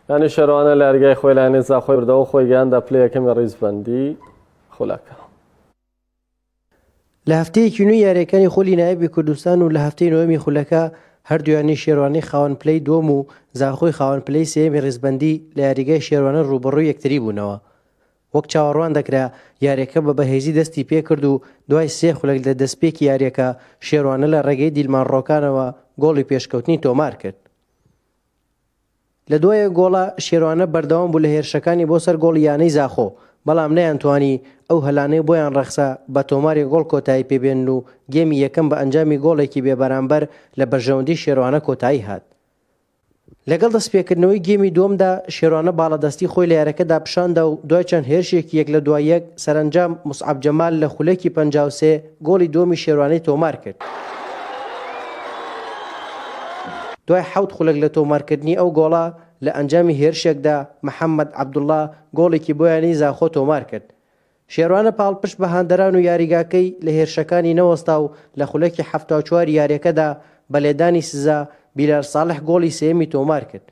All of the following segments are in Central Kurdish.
یعنی شێروانە لە یاریگای خۆی لە هێنێزا خۆی بردەوە خۆی گەیاندا پلەی یەکەمی ڕیزبەندی خولەکە. لە هەفتەیەکی نوێی یاریەکانی خۆلی نایەبی کوردستان و لە هەفتەی نۆەمی خولەکە هەردوویانی شێروانی خاوەن پلەی دۆم و زاخۆی خاوەن پلەی سێمی ڕیزبەندی لە یاریگای شێروانە ڕوبەڕووی یەکتری بوونەوە. وەک چاوەڕوان دەکرا یاریەکە بە بەهێزی دەستی پێ کرد و دوای سێ خولەک لە دەستپێکی یاریەکە شێروانە لە ڕێگەی دیلمانڕۆکانەوە گۆڵی پێشکەوتنی تۆمار کرد. لە دوایە گۆڵە شێروانە بەردەوام بوو لە هێرشەکانی بۆ سەر گۆڵی یانەی زاخۆ، بەڵام نەیانتوانی ئەو هەلانەی بۆیان ڕەخسە بە تۆماری گۆڵ کۆتایی پێبێن و گێمی یەکەم بە ئەنجامی گۆڵێکی بێبەرامبەر لە بەرژەوەندی شێروانە کۆتایی هات. لەگەڵ دەستپێکردنەوەی گێمی دووەمدا شێروانە باڵەدەستی خۆی لە یاریەکەدا پیشاندا و دوای چەند هێرشێکی یەک لە دوای یەک سەرنجام موسعەب جەمال لە خولەکی 53 گۆڵی دووەمی شێروانەی تۆمار کرد. دوای 7 خولەک لە تۆمارکردنی ئەو گۆڵە لە ئەنجامی هێرشێکدا محەممەد عەبدوڵڵا گۆڵێکی بۆ یانەی زاخۆ تۆمار کرد. شێروانە پاڵپشت بە هاندەران و یاریگاکەی لە هێرشەکانی نەوەستا و لە خولەکی 74 یاریەکەدا بە لێدانی سزا بیلال ساڵح گۆڵی سێمی تۆمار کرد.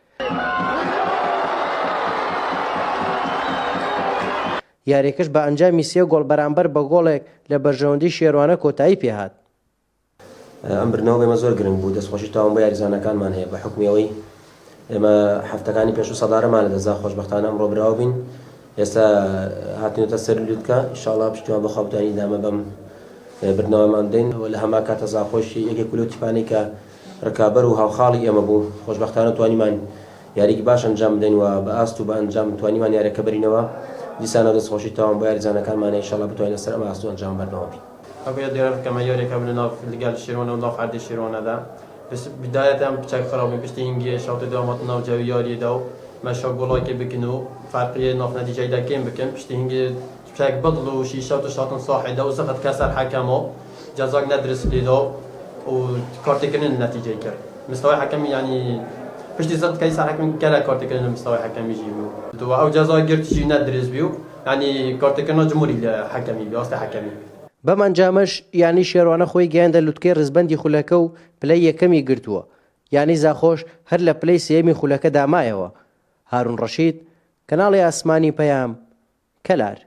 یاریەکەش بە ئەنجامی 3 گۆڵ بەرامبەر بە گۆڵێک لە بەرژەوەندی شێروانە کۆتایی پێهات. ئەم بردنەوە بێمە زۆر گرنگ بوو، دەستخۆشی تاوان بۆ یاریزانەکانمان هەیە بە حکمیەوەی ئێمە هەفتەکانی پێش و سەدارەمان لە دەزا خۆشبەختانە ئەمڕۆ براوە بین. ئێستا هاتینەتە سەر لوتکە ئینشاڵڵا پشتیوان بە خەوتانی دامە بەم بردنەوەمان دەین لە هەما کاتە زاخۆشی یەکێک لەو تیپانەی کە ڕکابەر و هاوخاڵی ئێمە بوو خۆشبەختانە توانیمان یاریکی باش ئەنجام بدەین و بە ئاست و بە ئەنجام توانیمان یاریەکە بەرینەوە. دیسانە دەستخۆشی تاوان بۆ یاریزانەکانمان ئینشاڵڵا بتوانین لەسەر ئەم ئاست و ئەنجام بەرنەوە بین. أبغى أدير كما يوري كابن ناف لقال الشيرون وناف عرض الشيرون هذا بس بداية بتشك خراب بس تيجي شاطر دوامات ناف جاوي ياري داو ما شغله كي بكنو فرقية ناف نتيجة دا كم بكن بس تيجي بتشك بدلو شيء شاطر صاحي داو زخت كسر حكمه جزاك ندرس لي داو وكارتكن النتيجة كر مستوى حكم يعني بس تزت كيس حكم كلا كارتكن مستوى حكم يجيبه تو أو جزاك قرت شيء ندرس بيو يعني كارتكن جمهوري حكمي بيوست حكمي. بەمان جامەش یانی شێروانە خۆی گەیاندە لوتکەی ڕزبەندی خولەکە و پلەی یەکەمی گرتووە. یانی زاخۆش هەر لە پلەی سێمی خولەکە دامایەوە. هارون ڕەشید، کەناڵی ئاسمانی پەیام، کەلار.